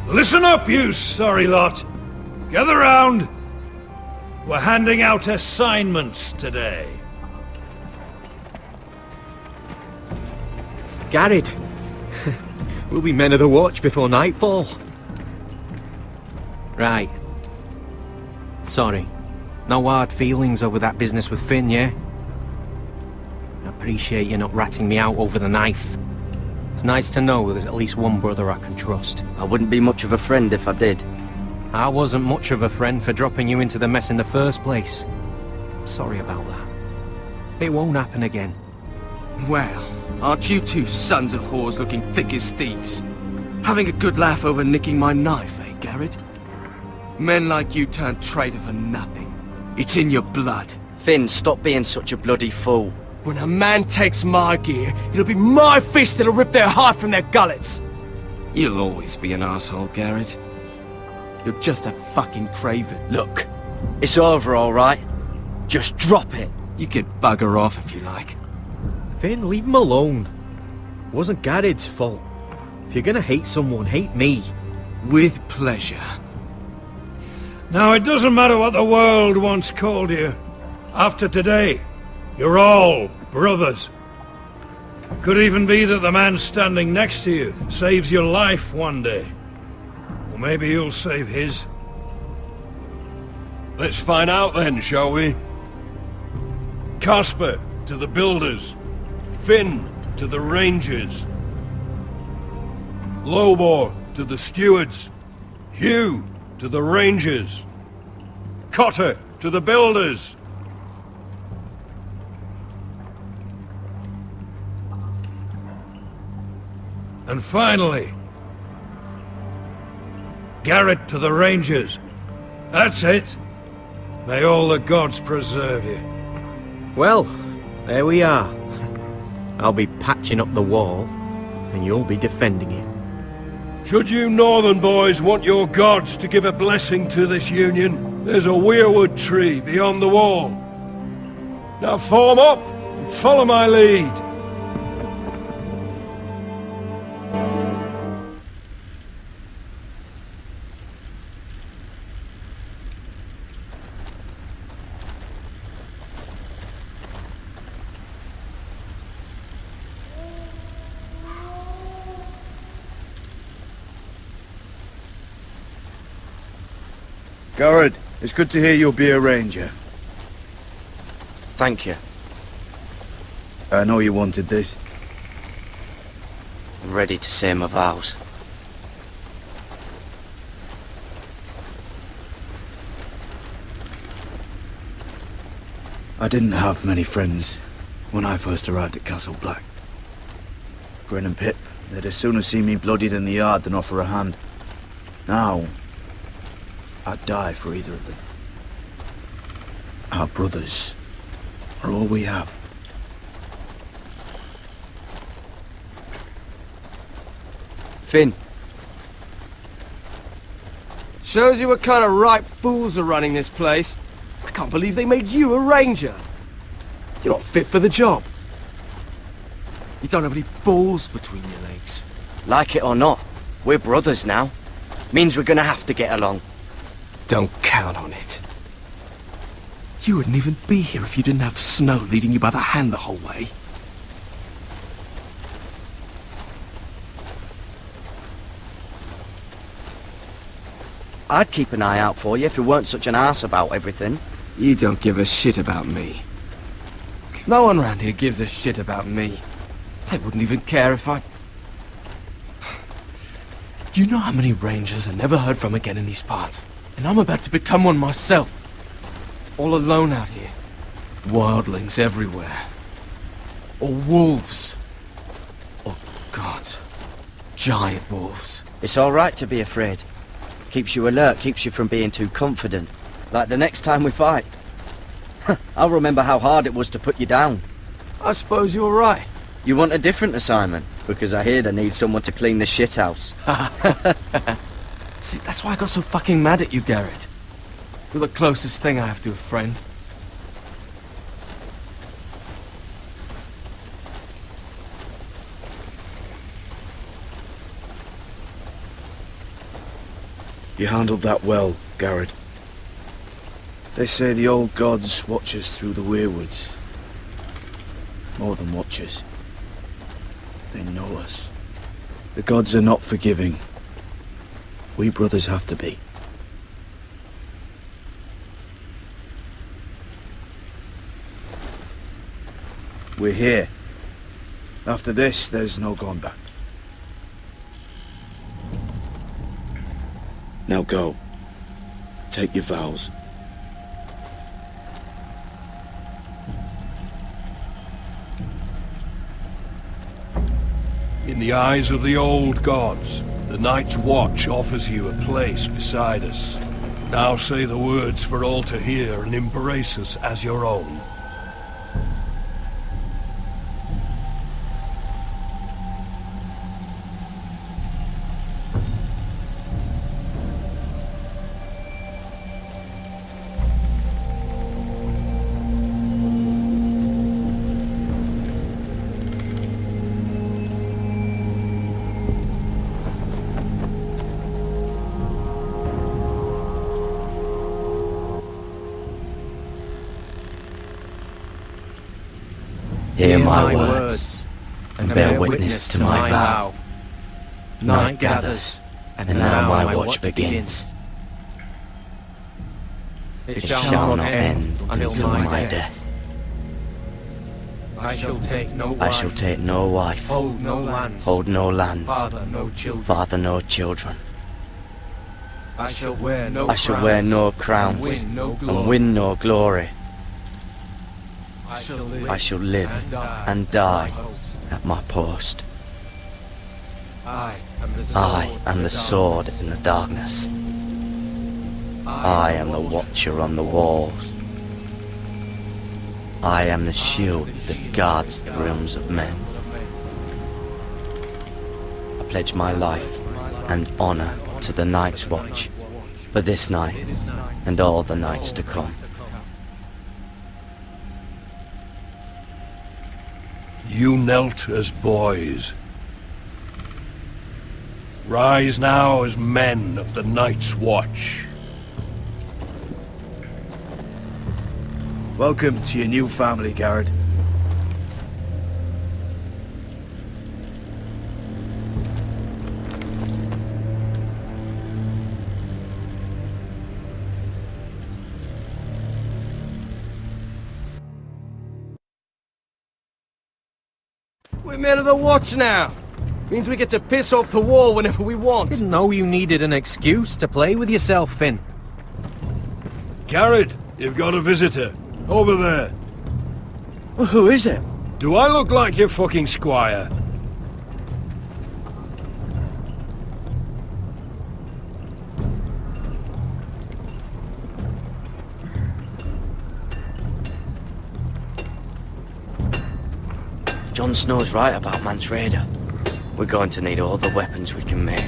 Listen up, you sorry lot. Gather round. We're handing out assignments today. Garrett, we'll be men of the watch before nightfall. Right. Sorry. No hard feelings over that business with Finn, yeah? I appreciate you not ratting me out over the knife. It's nice to know there's at least one brother I can trust. I wouldn't be much of a friend if I did. I wasn't much of a friend for dropping you into the mess in the first place. Sorry about that. It won't happen again. Well, aren't you two sons of whores looking thick as thieves? Having a good laugh over nicking my knife, eh, Garrett? Men like you turn traitor for nothing. It's in your blood. Finn, stop being such a bloody fool. When a man takes my gear, it'll be my fist that'll rip their heart from their gullets. You'll always be an asshole, Garrett. You're just a fucking craven. Look, it's over, alright? Just drop it. You can bugger off if you like. Finn, leave him alone. It wasn't Garrett's fault. If you're gonna hate someone, hate me. With pleasure. Now, it doesn't matter what the world once called you. After today, you're all brothers. Could even be that the man standing next to you saves your life one day. Or maybe you'll save his. Let's find out then, shall we? Casper to the builders. Finn to the rangers. Lobor to the stewards. Hugh to the rangers. Cotter to the builders. And finally, Garrett to the rangers. That's it. May all the gods preserve you. Well, there we are. I'll be patching up the wall, and you'll be defending it. Should you northern boys want your gods to give a blessing to this union, there's a weirwood tree beyond the wall. Now form up and follow my lead. Garrett, it's good to hear you'll be a ranger. Thank you. I know you wanted this. I'm ready to say my vows. I didn't have many friends when I first arrived at Castle Black. Grin and Pip, they'd as soon have seen me bloodied in the yard than offer a hand. Now, I'd die for either of them. Our brothers are all we have. Finn. Shows you what kind of ripe fools are running this place. I can't believe they made you a ranger. You're not fit for the job. You don't have any balls between your legs. Like it or not, we're brothers now. Means we're gonna have to get along. Don't count on it. You wouldn't even be here if you didn't have Snow leading you by the hand the whole way. I'd keep an eye out for you if you weren't such an arse about everything. You don't give a shit about me. No one around here gives a shit about me. They wouldn't even care if I... Do you know how many rangers are never heard from again in these parts? And I'm about to become one myself. All alone out here. Wildlings everywhere. Or wolves. Or gods. Giant wolves. It's alright to be afraid. Keeps you alert, keeps you from being too confident. Like the next time we fight. I'll remember how hard it was to put you down. I suppose you're right. You want a different assignment? Because I hear they need someone to clean the shithouse. See, that's why I got so fucking mad at you, Garrett. You're the closest thing I have to a friend. You handled that well, Garrett. They say the old gods watch us through the weirwoods. More than watch us. They know us. The gods are not forgiving. We brothers have to be. We're here. After this, there's no going back. Now go. Take your vows. In the eyes of the old gods, the Night's Watch offers you a place beside us. Now say the words for all to hear and embrace us as your own. Hear my words, and bear witness to my vow. Night gathers, and now my watch begins. It shall not end until my death. I shall take no wife, I shall take no wife, hold no lands, hold no lands, father no children. father no children. I shall wear no I shall wear no crowns, and win no glory. I shall live and die at my post. I am the sword in the darkness. I am the watcher on the walls. I am the shield that guards the rooms of men. I pledge my life and honor to the Night's Watch for this night and all the nights to come. You knelt as boys. Rise now as men of the Night's Watch. Welcome to your new family, Garrett. We're men of the watch now. Means we get to piss off the wall whenever we want. Didn't know you needed an excuse to play with yourself, Finn. Garrett, you've got a visitor. Over there. Well, who is it? Do I look like your fucking squire? Jon Snow's right about Mance Rayder. We're going to need all the weapons we can make.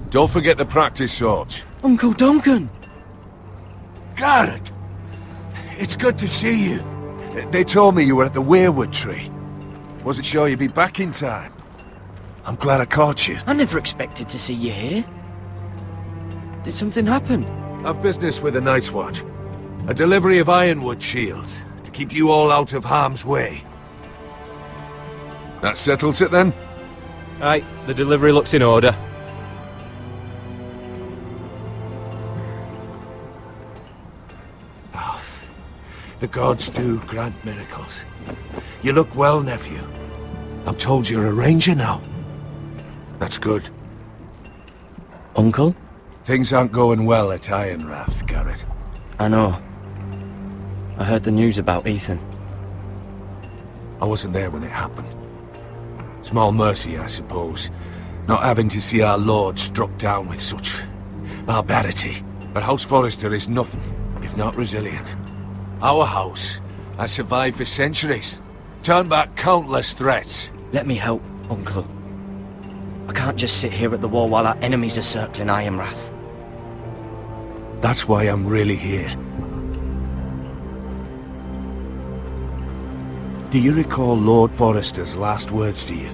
Don't forget the practice swords. Uncle Duncan! Garrett! It's good to see you. They told me you were at the weirwood tree. Wasn't sure you'd be back in time. I'm glad I caught you. I never expected to see you here. Did something happen? A business with the Night's Watch. A delivery of ironwood shields to keep you all out of harm's way. That settles it then? Aye, the delivery looks in order. The gods do grant miracles. You look well, nephew. I'm told you're a ranger now. That's good. Uncle? Things aren't going well at Ironrath, Garrett. I know. I heard the news about Ethan. I wasn't there when it happened. Small mercy, I suppose, not having to see our lord struck down with such barbarity. But House Forrester is nothing if not resilient. Our house has survived for centuries, turned back countless threats. Let me help, Uncle. I can't just sit here at the wall while our enemies are circling Ironrath. That's why I'm really here. Do you recall Lord Forrester's last words to you?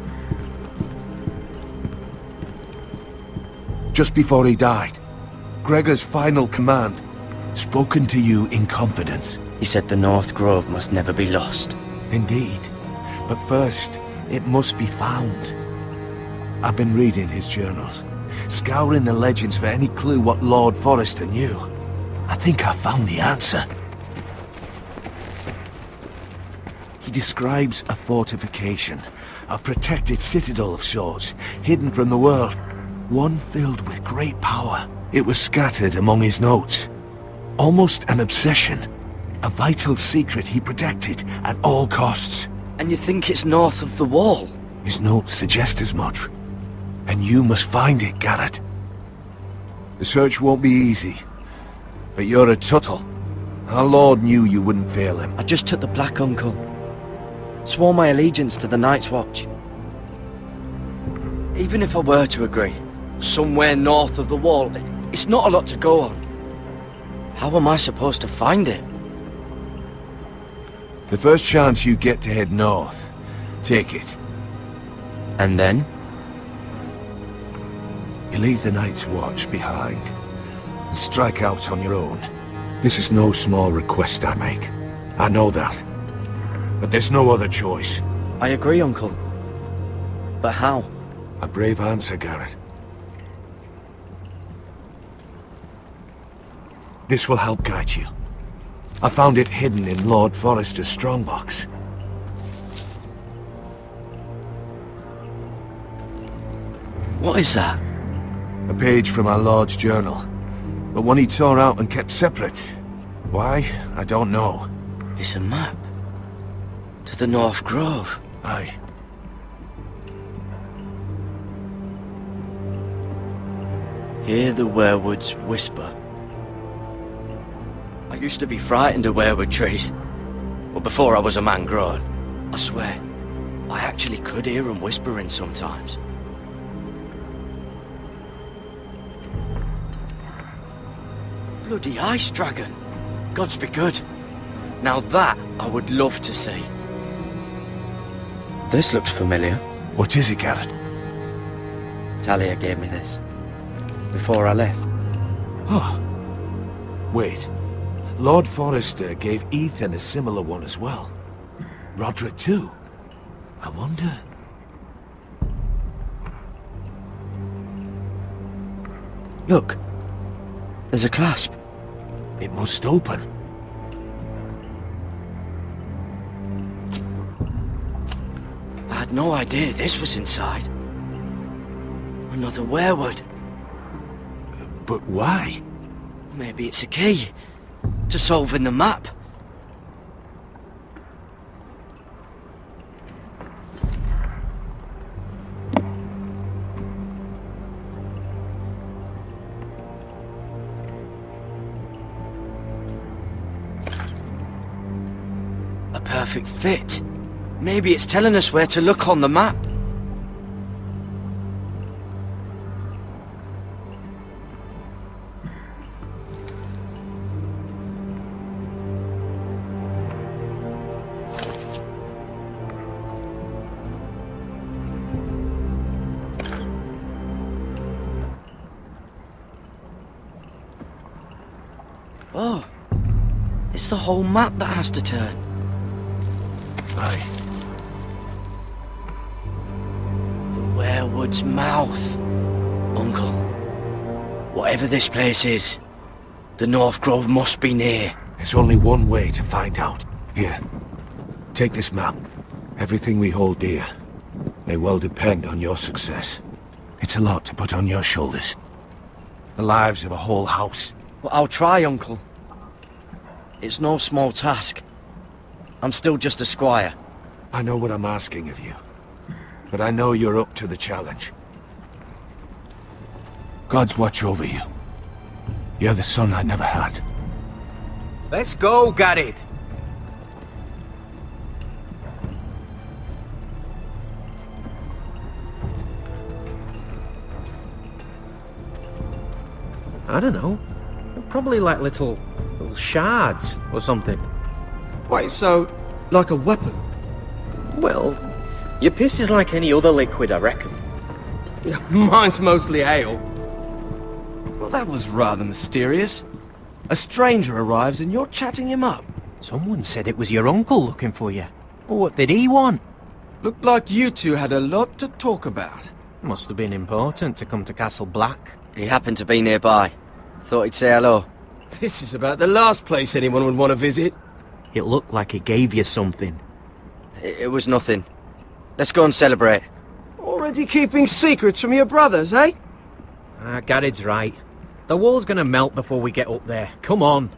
Just before he died, Gregor's final command, spoken to you in confidence. He said the North Grove must never be lost. Indeed. But first, it must be found. I've been reading his journals, scouring the legends for any clue what Lord Forrester knew. I think I found the answer. He describes a fortification, a protected citadel of sorts, hidden from the world, one filled with great power. It was scattered among his notes. Almost an obsession, a vital secret he protected at all costs. And you think it's north of the wall? His notes suggest as much. And you must find it, Garrett. The search won't be easy, but you're a Tuttle. Our Lord knew you wouldn't fail him. I just took the plaque, Uncle. Swore my allegiance to the Night's Watch. Even if I were to agree, somewhere north of the wall, it's not a lot to go on. How am I supposed to find it? The first chance you get to head north, take it. And then? You leave the Night's Watch behind, and strike out on your own. This is no small request I make. I know that. But there's no other choice. I agree, Uncle. But how? A brave answer, Garrett. This will help guide you. I found it hidden in Lord Forrester's strongbox. What is that? A page from our Lord's journal, but one he tore out and kept separate. Why? I don't know. It's a map. To the North Grove. Aye. Hear the werewoods whisper. I used to be frightened of werewood trees. But before I was a man grown, I swear, I actually could hear them whispering sometimes. Bloody ice dragon. Gods be good. Now that I would love to see. This looks familiar. What is it, Garrett? Talia gave me this. Before I left. Oh. Wait. Lord Forrester gave Ethan a similar one as well. Roderick too. I wonder... Look. There's a clasp. It must open. I had no idea this was inside. Another werewood. But why? Maybe it's a key to solving the map. A perfect fit. Maybe it's telling us where to look on the map. Oh, it's the whole map that has to turn. Aye. The werewood's mouth. Uncle, whatever this place is, the North Grove must be near. There's only one way to find out. Here, take this map. Everything we hold dear may well depend on your success. It's a lot to put on your shoulders. The lives of a whole house. Well, I'll try, Uncle. It's no small task. I'm still just a squire. I know what I'm asking of you, but I know you're up to the challenge. God's watch over you. You're the son I never had. Let's go, Garrett. I don't know. Probably like little shards or something. Wait, so, like a weapon? Well, your piss is like any other liquid, I reckon. Mine's mostly ale. Well, that was rather mysterious. A stranger arrives and you're chatting him up. Someone said it was your uncle looking for you. What did he want? Looked like you two had a lot to talk about. Must have been important to come to Castle Black. He happened to be nearby. Thought he'd say hello. This is about the last place anyone would want to visit. It looked like he gave you something. It was nothing. Let's go and celebrate. Already keeping secrets from your brothers, eh? Gared's right. The wall's gonna melt before we get up there. Come on.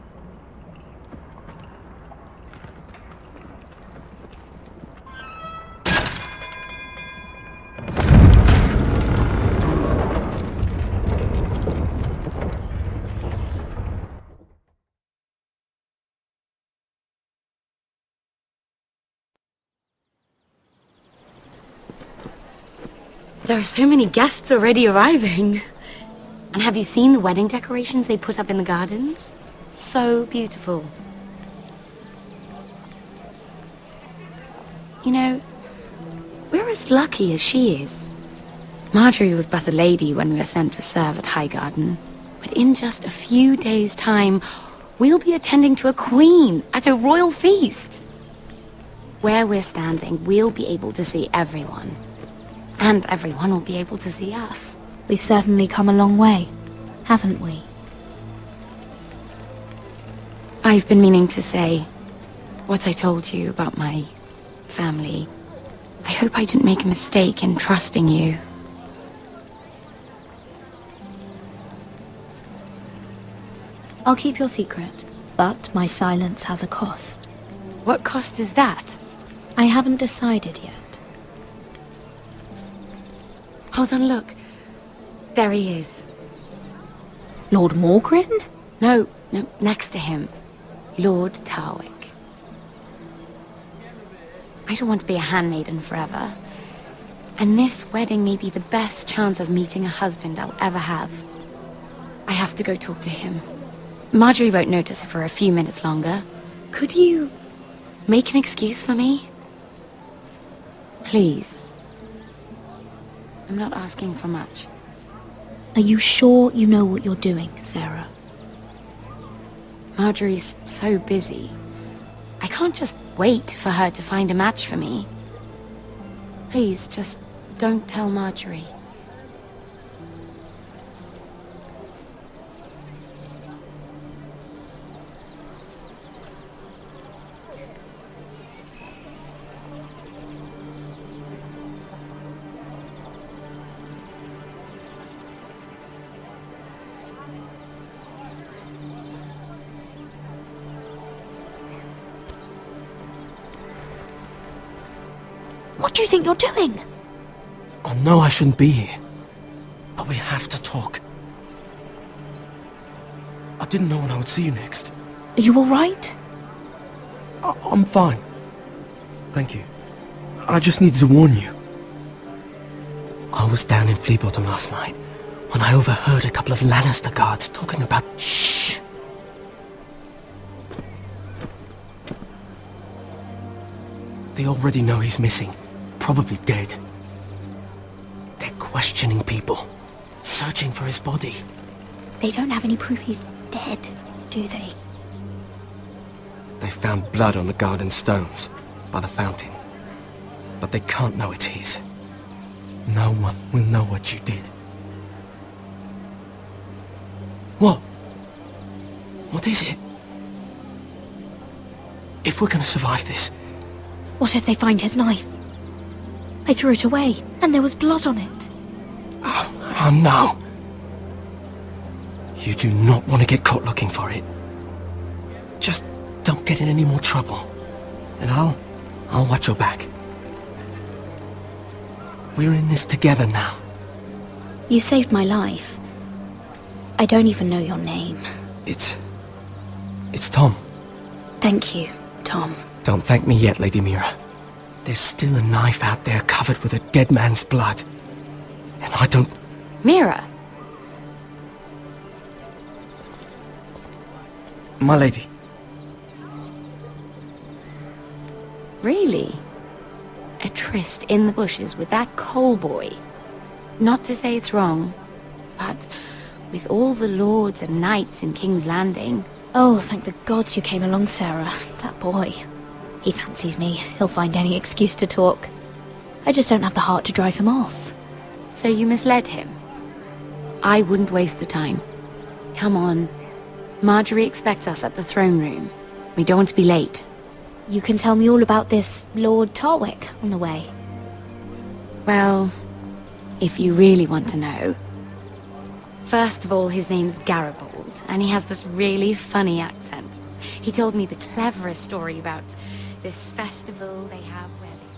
There are so many guests already arriving. And have you seen the wedding decorations they put up in the gardens? So beautiful. You know, we're as lucky as she is. Marjorie was but a lady when we were sent to serve at Highgarden. But in just a few days' time, we'll be attending to a queen at a royal feast. Where we're standing, we'll be able to see everyone. And everyone will be able to see us. We've certainly come a long way, haven't we? I've been meaning to say what I told you about my family. I hope I didn't make a mistake in trusting you. I'll keep your secret, but my silence has a cost. What cost is that? I haven't decided yet. Hold on, look. There he is. Lord Morgrin? No, next to him. Lord Tarwick. I don't want to be a handmaiden forever. And this wedding may be the best chance of meeting a husband I'll ever have. I have to go talk to him. Marjorie won't notice it for a few minutes longer. Could you make an excuse for me? Please. I'm not asking for much. Are you sure you know what you're doing, Sarah? Marjorie's so busy. I can't just wait for her to find a match for me. Please, just don't tell Marjorie. What do you think you're doing? I know I shouldn't be here, but we have to talk. I didn't know when I would see you next. Are you alright? I'm fine. Thank you. I just needed to warn you. I was down in Fleabottom last night when I overheard a couple of Lannister guards talking about... Shh! They already know he's missing. Probably dead. They're questioning people. Searching for his body. They don't have any proof he's dead, do they? They found blood on the garden stones by the fountain. But they can't know it's his. No one will know what you did. What? What is it? If we're gonna survive this... What if they find his knife? I threw it away, and there was blood on it. Oh no. You do not want to get caught looking for it. Just don't get in any more trouble. And I'll watch your back. We're in this together now. You saved my life. I don't even know your name. It's Tom. Thank you, Tom. Don't thank me yet, Lady Mira. There's still a knife out there covered with a dead man's blood. And I don't... Mira! My lady. Really? tryst in the bushes with that coal boy. Not to say it's wrong, but with all the lords and knights in King's Landing... Oh, thank the gods you came along, Sarah. That boy. He fancies me. He'll find any excuse to talk. I just don't have the heart to drive him off. So you misled him? I wouldn't waste the time. Come on. Marjorie expects us at the throne room. We don't want to be late. You can tell me all about this Lord Tarwick on the way. Well, if you really want to know. First of all, his name's Garibaldi, and he has this really funny accent. He told me the cleverest story about this festival they have where they...